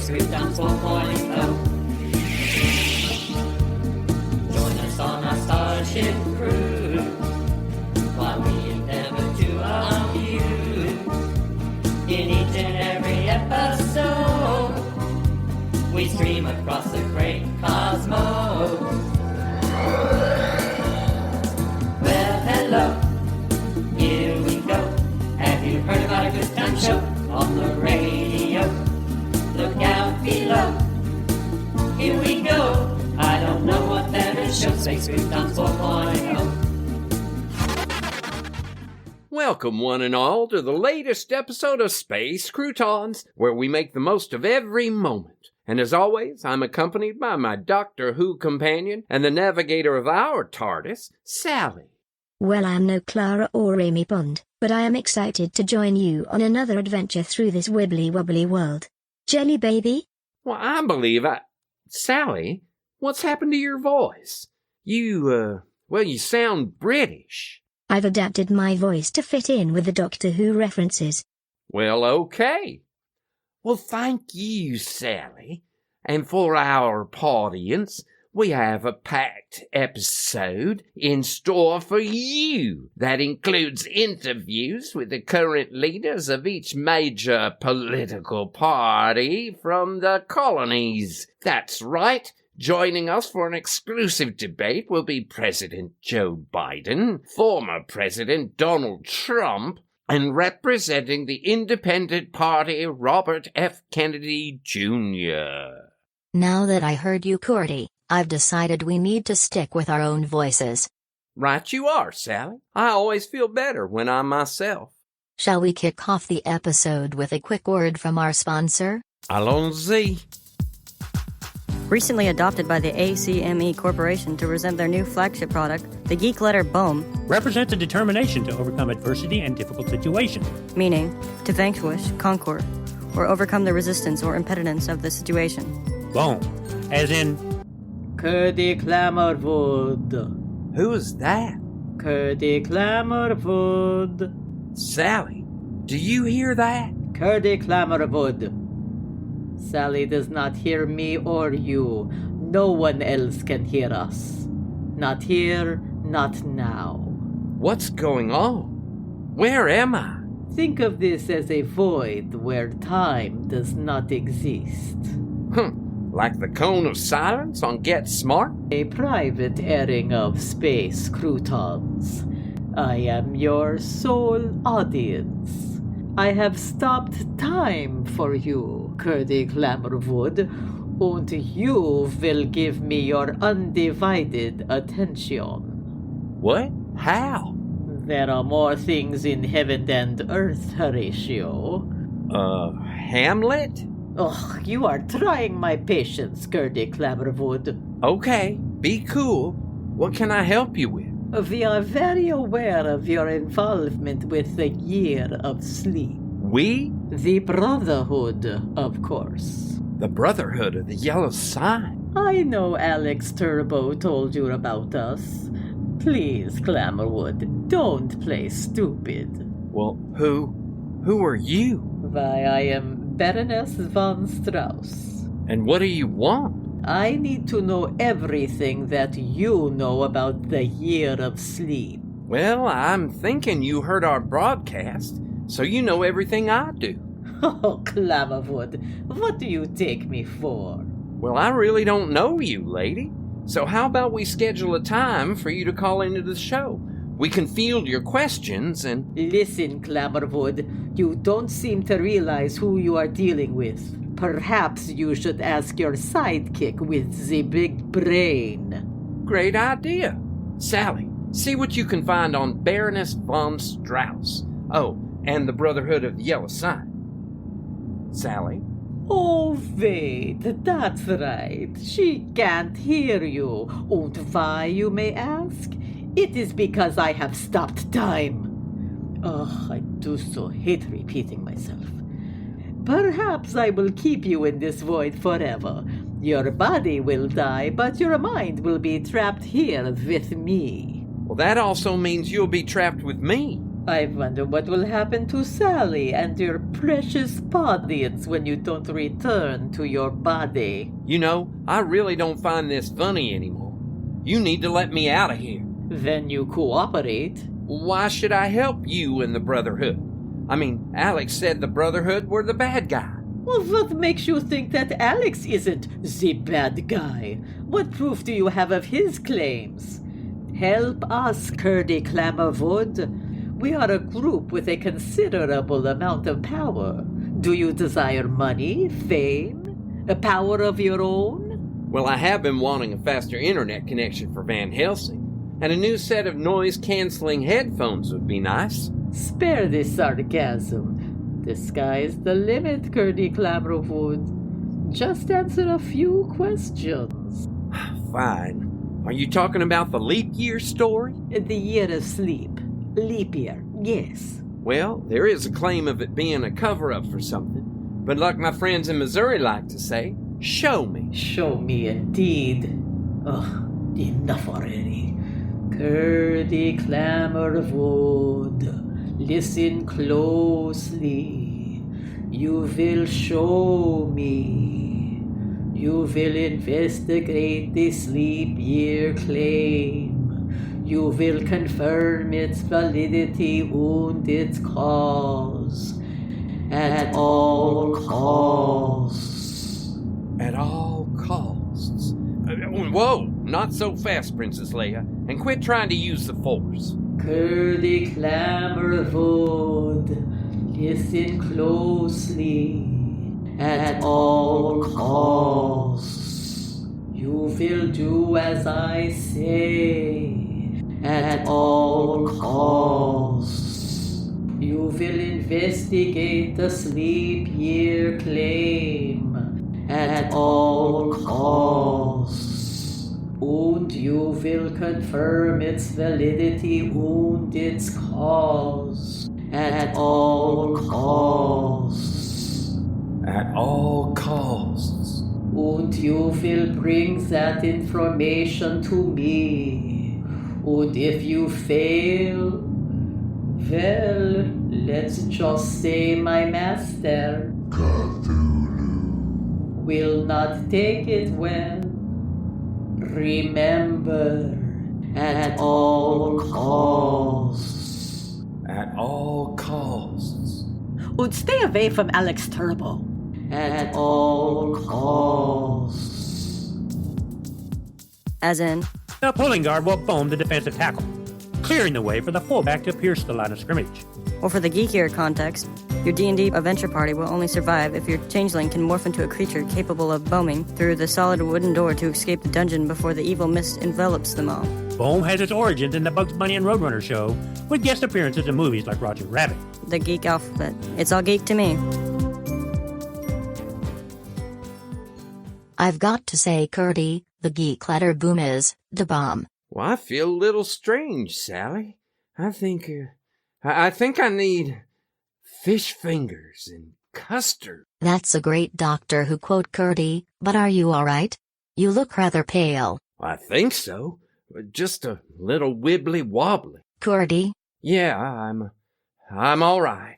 Croutons 4.0. Join us on our starship cruise while we endeavor to amuse. In each and every episode, we stream across the great cosmos. Well, hello, here we go. Have you heard about a good time show on the radio? Look out below. Here we go. I don't know what that is. Show Space Croutons 4.0. Welcome, one and all, to the latest episode of Space Croutons, where we make the most of every moment. And as always, I'm accompanied by my Doctor Who companion and the navigator of our TARDIS, Sally. Well, I'm no Clara or Amy Bond, but I am excited to join you on another adventure through this wibbly-wobbly world. Jelly baby? Well, I believe Sally, what's happened to your voice? You sound British. I've adapted my voice to fit in with the Doctor Who references. Well, okay. Well, thank you, Sally. And for our audience, we have a packed episode in store for you that includes interviews with the current leaders of each major political party from the colonies. That's right. Joining us for an exclusive debate will be President Joe Biden, former President Donald Trump, and representing the Independent Party, Robert F. Kennedy Jr. Now that I heard you, Curdy, I've decided we need to stick with our own voices. Right you are, Sally. I always feel better when I'm myself. Shall we kick off the episode with a quick word from our sponsor? Allons-y. Recently adopted by the ACME Corporation to present their new flagship product, the Geek Letter BOEM, represents a determination to overcome adversity and difficult situations. meaning to vanquish, conquer, or overcome the resistance or impediments of the situation. BOEM, as in Curdy Clamorwood. Who is that? Curdy Clamorwood. Sally, do you hear that? Curdy Clamorwood. Sally does not hear me or you. No one else can hear us. Not here, not now. What's going on? Where am I? Think of this as a void where time does not exist. Like the cone of silence on Get Smart? A private airing of Space Croutons. I am your sole audience. I have stopped time for you, Curdy Clamorwood, and you will give me your undivided attention. What? How? There are more things in heaven and earth, Horatio. Hamlet? Ugh, you are trying my patience, Curdy Clamorwood. Okay, be cool. What can I help you with? We are very aware of your involvement with the Year of Sleep. We? The Brotherhood, of course. The Brotherhood of the Yellow Sign. I know Alex Turbo told you about us. Please, Clamorwood, don't play stupid. Well, who are you? Why, I am Baroness von Strauss. And what do you want? I need to know everything that you know about the Year of Sleep. Well, I'm thinking you heard our broadcast, so you know everything I do. Oh, Clamorwood, what do you take me for? Well, I really don't know you, lady. So how about we schedule a time for you to call into the show? We can field your questions and... Listen, Clamorwood, you don't seem to realize who you are dealing with. Perhaps you should ask your sidekick with the big brain. Great idea. Sally, see what you can find on Baroness von Strauss. Oh, and the Brotherhood of the Yellow Sign. Sally? Oh, wait, that's right. She can't hear you. And why, you may ask? It is because I have stopped time. Oh, I do so hate repeating myself. Perhaps I will keep you in this void forever. Your body will die, but your mind will be trapped here with me. Well, that also means you'll be trapped with me. I wonder what will happen to Sally and your precious audience when you don't return to your body. You know, I really don't find this funny anymore. You need to let me out of here. Then you cooperate. Why should I help you and the Brotherhood? I mean, Alex said the Brotherhood were the bad guy. Well, what makes you think that Alex isn't the bad guy? What proof do you have of his claims? Help us, Curdy Clammerwood. We are a group with a considerable amount of power. Do you desire money, fame, a power of your own? Well, I have been wanting a faster internet connection for Van Helsing, and a new set of noise-canceling headphones would be nice. Spare the sarcasm. The sky's the limit, Curdy Clammerwood. Just answer a few questions. Fine. Are you talking about the leap year story? The year of sleep. Leap year, yes. Well, there is a claim of it being a cover-up for something. But like my friends in Missouri like to say, show me. Show me indeed. Ugh, enough already. Curdy Clammerwood, listen closely. You will show me. You will investigate the sleep year claim. You will confirm its validity and its cause. At all costs. At all costs. Whoa, not so fast, Princess Leia, and quit trying to use the Force. Curdy Clammerwood, listen closely. At all costs. You will do as I say. At all costs. You will investigate the sleep year claim. At all costs. And you will confirm its validity and its cause. At all costs. At all costs. And you will bring that information to me. And if you fail, well, let's just say my master, Cthulhu, will not take it well. Remember, at all costs. At all costs. And stay away from Alex Turbo. At all costs. As in, The pulling guard will bomb the defensive tackle, clearing the way for the fullback to pierce the line of scrimmage. or for the geekier context, your D&D adventure party will only survive if your changeling can morph into a creature capable of bombing through the solid wooden door to escape the dungeon before the evil mist envelops them all. Boom has its origins in the Bugs Bunny and Roadrunner show, with guest appearances in movies like Roger Rabbit. The geek alphabet. It's all geek to me. I've got to say, Curdy, the geek letter boom is the bomb. Well, I feel a little strange, Sally. I think I need fish fingers and custard. That's a great Doctor Who quote, Curdy, but are you alright? You look rather pale. I think so. Just a little wibbly wobbly. Curdy? Yeah, I'm all right.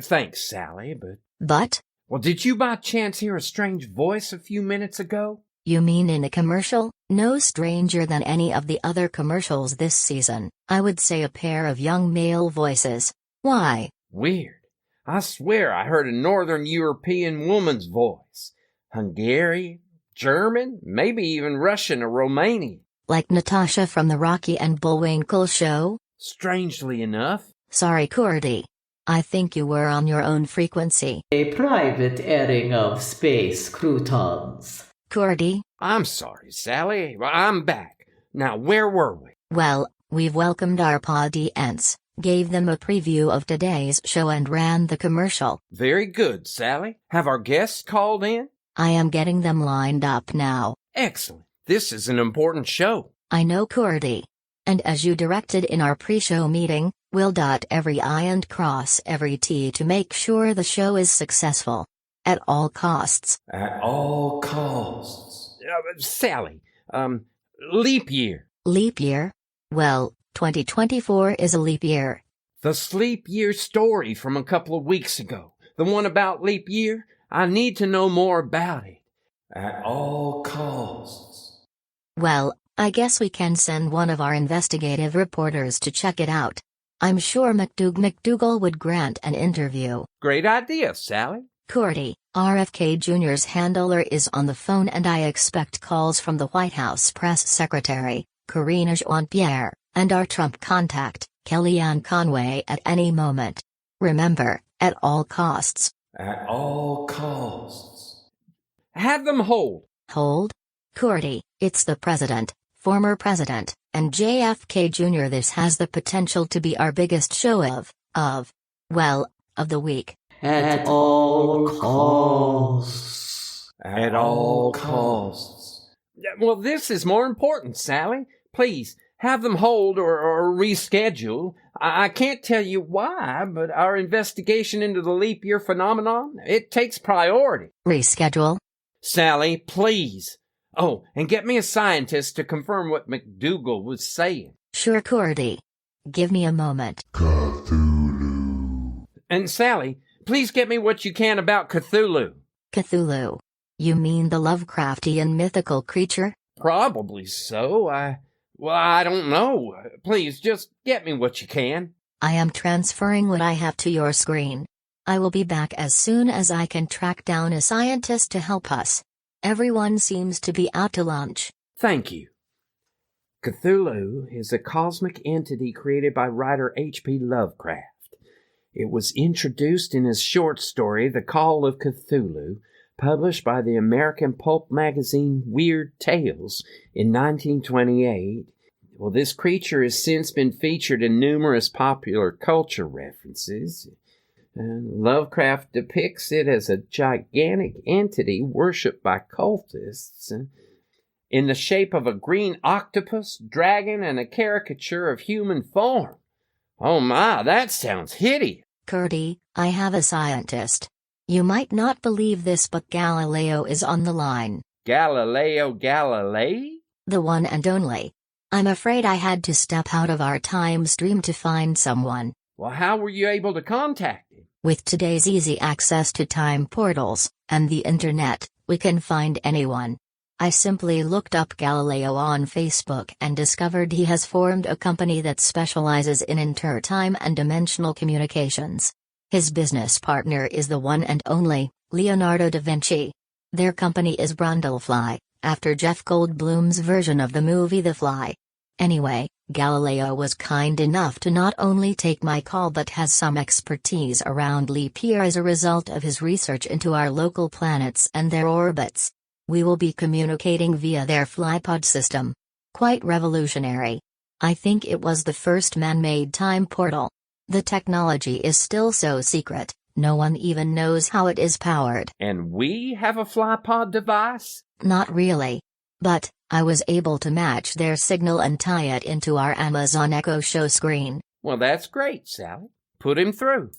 Thanks, Sally, but... But? Well, did you by chance hear a strange voice a few minutes ago? You mean in a commercial? No stranger than any of the other commercials this season. I would say a pair of young male voices. Why? Weird. I swear I heard a Northern European woman's voice. Hungarian, German, maybe even Russian or Romanian. Like Natasha from the Rocky and Bullwinkle show? Strangely enough. Sorry, Curdy. I think you were on your own frequency. A private airing of Space Croutons. Curdy? I'm sorry, Sally. I'm back. Now, where were we? Well, we've welcomed our audience, gave them a preview of today's show and ran the commercial. Very good, Sally. Have our guests called in? I am getting them lined up now. Excellent. This is an important show. I know, Curdy. And as you directed in our pre-show meeting, we'll dot every I and cross every T to make sure the show is successful. At all costs. At all costs. Sally, leap year. Leap year? Well, 2024 is a leap year. The leap year story from a couple of weeks ago. The one about leap year? I need to know more about it. At all costs. Well, I guess we can send one of our investigative reporters to check it out. I'm sure McDougal would grant an interview. Great idea, Sally. Curdy, RFK Jr.'s handler, is on the phone, and I expect calls from the White House press secretary, Karina Jean-Pierre, and our Trump contact, Kellyanne Conway, at any moment. Remember, at all costs. At all costs. Have them hold. Hold? Curdy, it's the president, former president, and JFK Jr. This has the potential to be our biggest show of the week. At all costs. At all costs. Well, this is more important, Sally. Please, have them hold or reschedule. I can't tell you why, but our investigation into the leap year phenomenon, it takes priority. Reschedule? Sally, please. Oh, and get me a scientist to confirm what McDougal was saying. Sure, Curdy. Give me a moment. Cthulhu. And Sally, please get me what you can about Cthulhu. Cthulhu? You mean the Lovecraftian mythical creature? Probably so. I don't know. Please, just get me what you can. I am transferring what I have to your screen. I will be back as soon as I can track down a scientist to help us. Everyone seems to be out to lunch. Thank you. Cthulhu is a cosmic entity created by writer H.P. Lovecraft. It was introduced in his short story, The Call of Cthulhu, published by the American pulp magazine Weird Tales in 1928. Well, this creature has since been featured in numerous popular culture references. Lovecraft depicts it as a gigantic entity worshipped by cultists in the shape of a green octopus, dragon, and a caricature of human form. Oh my, that sounds hideous. Curdy, I have a scientist. You might not believe this, but Galileo is on the line. Galileo Galilei? The one and only. I'm afraid I had to step out of our time stream to find someone. Well, how were you able to contact him? With today's easy access to time portals and the internet, we can find anyone. I simply looked up Galileo on Facebook and discovered he has formed a company that specializes in intertime and dimensional communications. His business partner is the one and only Leonardo da Vinci. Their company is Brundlefly, after Jeff Goldblum's version of the movie The Fly. Anyway, Galileo was kind enough to not only take my call but has some expertise around leap year as a result of his research into our local planets and their orbits. We will be communicating via their flypod system. Quite revolutionary. I think it was the first man-made time portal. The technology is still so secret, no one even knows how it is powered. And we have a flypod device? Not really. But I was able to match their signal and tie it into our Amazon Echo Show screen. Well, that's great, Sally. Put him through.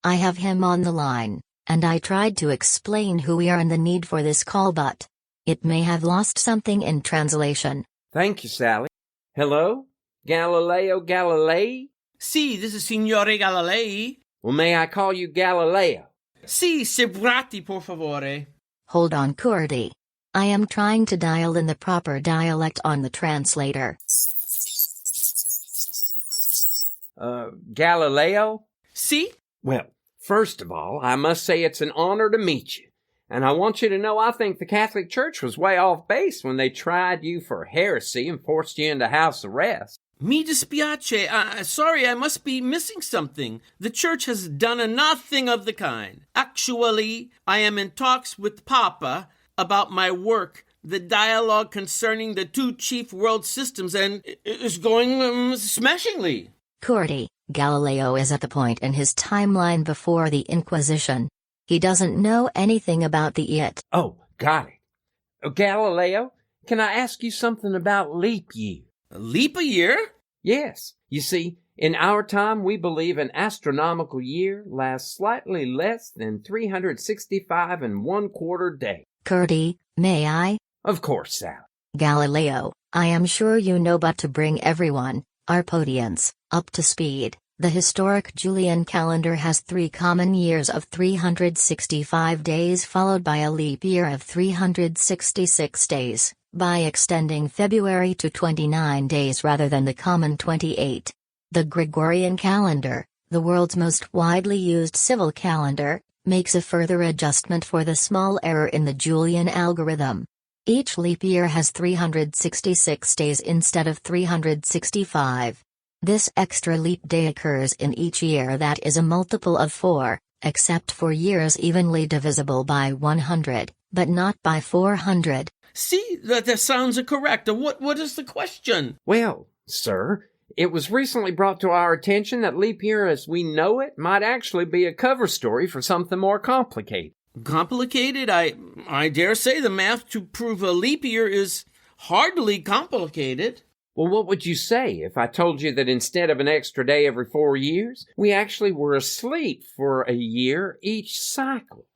I have him on the line, and I tried to explain who we are and the need for this call, but it may have lost something in translation. Thank you, Sally. Hello? Galileo Galilei? Sì, this is Signore Galilei. Well, may I call you Galileo? Sì, sebrati, por favore. Hold on, Curdy. I am trying to dial in the proper dialect on the translator. Galileo? Sì? Well, first of all, I must say it's an honor to meet you. And I want you to know I think the Catholic Church was way off base when they tried you for heresy and forced you into house arrest. Mi dispiace. Sorry, I must be missing something. The church has done nothing of the kind. Actually, I am in talks with Papa about my work, the dialogue concerning the two chief world systems, and it is going smashingly. Curdy, Galileo is at the point in his timeline before the Inquisition. He doesn't know anything about the it. Oh, got it. Galileo, can I ask you something about leap year? A leap a year? Yes. You see, in our time, we believe an astronomical year lasts slightly less than 365 1/4 days. Curdy, may I? Of course, Sally. Galileo, I am sure you know, but to bring everyone Arpodians, up to speed. The historic Julian calendar has 3 common years of 365 days followed by a leap year of 366 days, by extending February to 29 days rather than the common 28. The Gregorian calendar, the world's most widely used civil calendar, makes a further adjustment for the small error in the Julian algorithm. Each leap year has 366 days instead of 365. This extra leap day occurs in each year that is a multiple of 4, except for years evenly divisible by 100, but not by 400. See, that sounds correct. What is the question? Well, sir, it was recently brought to our attention that leap year as we know it might actually be a cover story for something more complicated. Complicated? I dare say the math to prove a leap year is hardly complicated. Well, what would you say if I told you that instead of an extra day every 4 years, we actually were asleep for a year each cycle?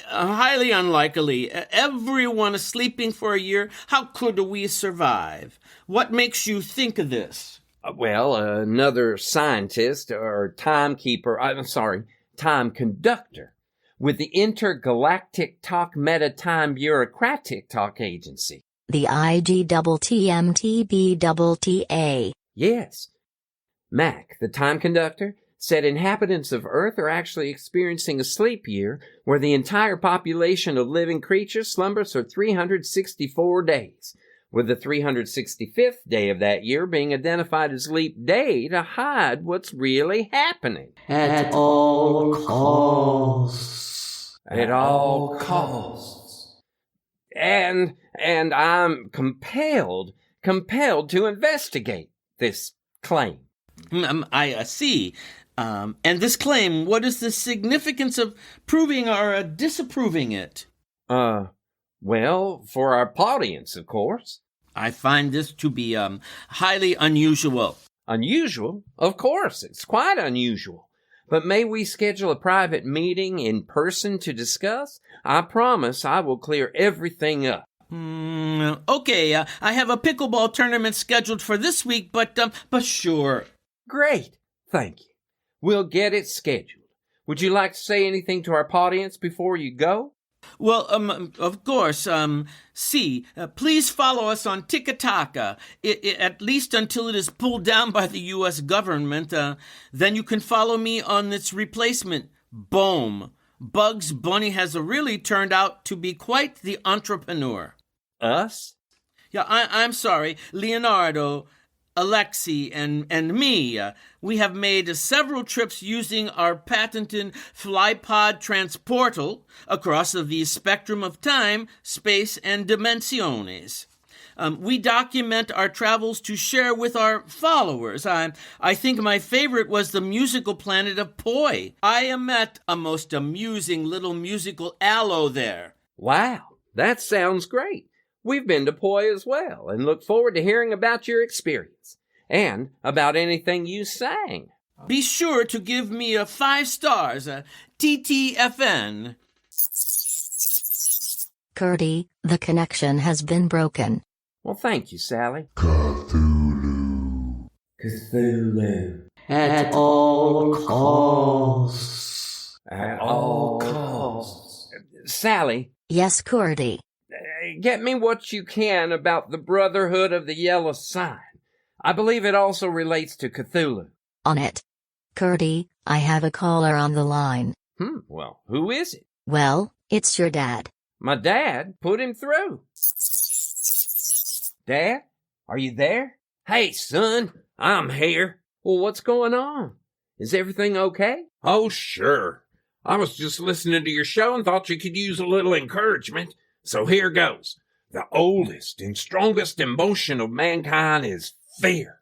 Highly unlikely. Everyone is sleeping for a year. How could we survive? What makes you think of this? Well, another scientist or time conductor with the Intergalactic Talk Meta-Time Bureaucratic Talk Agency. The IGTTMTBTTA. Yes. Mac, the time conductor, said inhabitants of Earth are actually experiencing a sleep year where the entire population of living creatures slumbers for 364 days, with the 365th day of that year being identified as leap day to hide what's really happening. At all costs. At all costs. And I'm compelled to investigate this claim. I see. And this claim, what is the significance of proving or disapproving it? Well, for our audience, of course. I find this to be highly unusual. Unusual? Of course, it's quite unusual. But may we schedule a private meeting in person to discuss? I promise I will clear everything up. Okay, I have a pickleball tournament scheduled for this week, but sure. Great, thank you. We'll get it scheduled. Would you like to say anything to our audience before you go? Well, of course, please follow us on TikTok, at least until it is pulled down by the U.S. government. Then you can follow me on its replacement, Boom. Bugs Bunny has really turned out to be quite the entrepreneur. Us? Yeah, I'm sorry, Leonardo, Alexi, and me. We have made several trips using our patented FlyPod transportal across the spectrum of time, space, and dimensiones. We document our travels to share with our followers. I think my favorite was the musical planet of Poi. I met a most amusing little musical aloe there. Wow, that sounds great. We've been to Poi as well and look forward to hearing about your experience and about anything you sang. Be sure to give me 5 stars, TTFN. Curdy, the connection has been broken. Well, thank you, Sally. Cthulhu. Cthulhu. At all costs. At all costs. Sally. Yes, Curdy. Get me what you can about the Brotherhood of the Yellow Sign. I believe it also relates to Cthulhu. On it. Curdy, I have a caller on the line. Well, who is it? Well, it's your dad. My dad? Put him through. Dad? Are you there? Hey, son, I'm here. Well, what's going on? Is everything okay? Oh, sure. I was just listening to your show and thought you could use a little encouragement. So here goes. The oldest and strongest emotion of mankind is fear.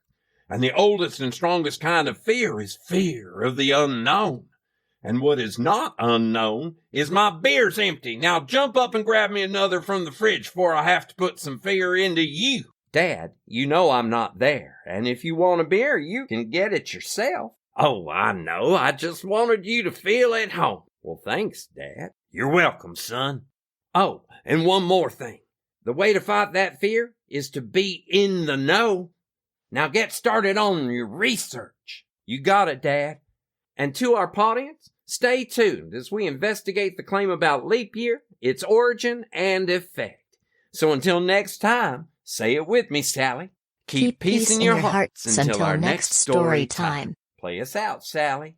And the oldest and strongest kind of fear is fear of the unknown. And what is not unknown is my beer's empty. Now jump up and grab me another from the fridge before I have to put some fear into you. Dad, you know I'm not there. And if you want a beer, you can get it yourself. Oh, I know. I just wanted you to feel at home. Well, thanks, Dad. You're welcome, son. Oh, and one more thing. The way to fight that fear is to be in the know. Now get started on your research. You got it, Dad. And to our audience, stay tuned as we investigate the claim about leap year, its origin and effect. So until next time, say it with me, Sally. Keep peace in your hearts until our next story time. Play us out, Sally.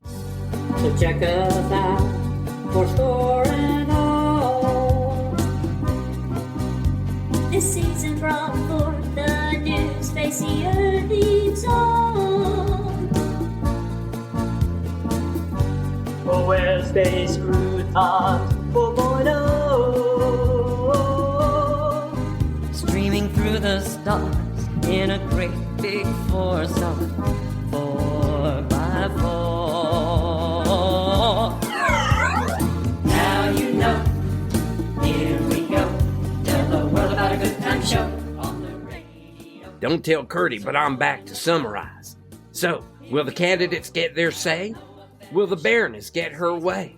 So check us out for Store and All. This season brought forth the new spacey early song. Oh, we're Space Croutons 4.0. Streaming through the stars in a great big force of 4x4. Now you know. Here we go. Tell the world about a good time show on the radio. Don't tell Curdy, but I'm back to summarize. So, will the candidates get their say? Will the Baroness get her way?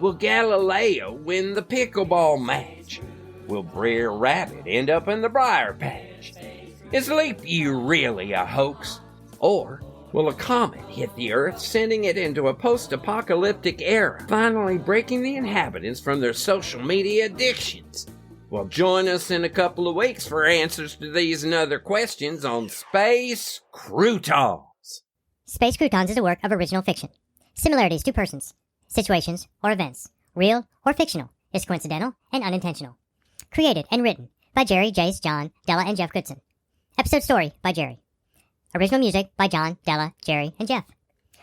Will Galileo win the pickleball match? Will Brer Rabbit end up in the briar patch? Is leap year really a hoax? Or will a comet hit the Earth, sending it into a post-apocalyptic era, finally breaking the inhabitants from their social media addictions? Well, join us in a couple of weeks for answers to these and other questions on Space Croutons. Space Croutons is a work of original fiction. Similarities to persons, situations, or events, real or fictional, is coincidental and unintentional. Created and written by Jerry, Jace, John, Della, and Jeff Goodson. Episode story by Jerry. Original music by John, Della, Jerry, and Jeff.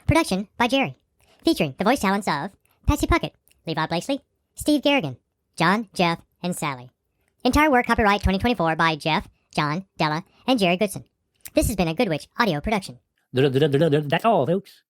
Production by Jerry. Featuring the voice talents of Patsy Puckett, Levi Blakeslee, Steve Garrigan, John, Jeff, and Sally. Entire work copyright 2024 by Jeff, John, Della, and Jerry Goodson. This has been a Good Witch audio production. That's all, folks.